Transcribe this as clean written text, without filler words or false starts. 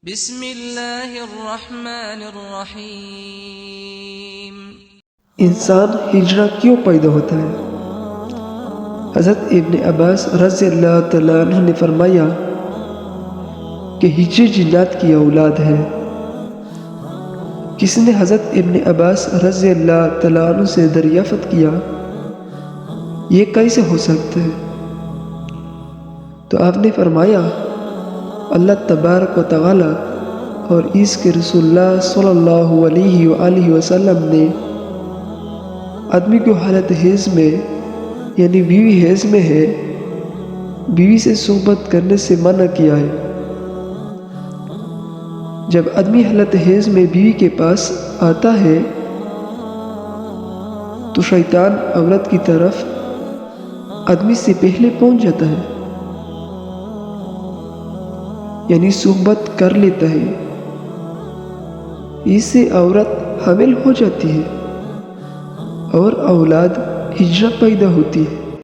بسم اللہ الرحمن الرحیم۔ انسان ہجرہ کیوں پیدا ہوتا ہے؟ حضرت ابن عباس رضی اللہ تعالیٰ عنہ نے فرمایا کہ ہجری جنات کی اولاد ہے۔ کسی نے حضرت ابن عباس رضی اللہ تعالیٰ عنہ سے دریافت کیا، یہ کیسے ہو سکتا ہے؟ تو آپ نے فرمایا، اللہ تبارک و تعالی اور اس کے رسول اللہ صلی اللہ علیہ وآلہ وسلم نے آدمی کو حالت حیض میں یعنی بیوی حیض میں ہے، بیوی سے صحبت کرنے سے منع کیا ہے۔ جب آدمی حالت حیض میں بیوی کے پاس آتا ہے تو شیطان عورت کی طرف آدمی سے پہلے پہنچ جاتا ہے، یعنی صحبت کر لیتا ہے۔ اس سے عورت حامل ہو جاتی ہے اور اولاد ہجرہ پیدا ہوتی ہے۔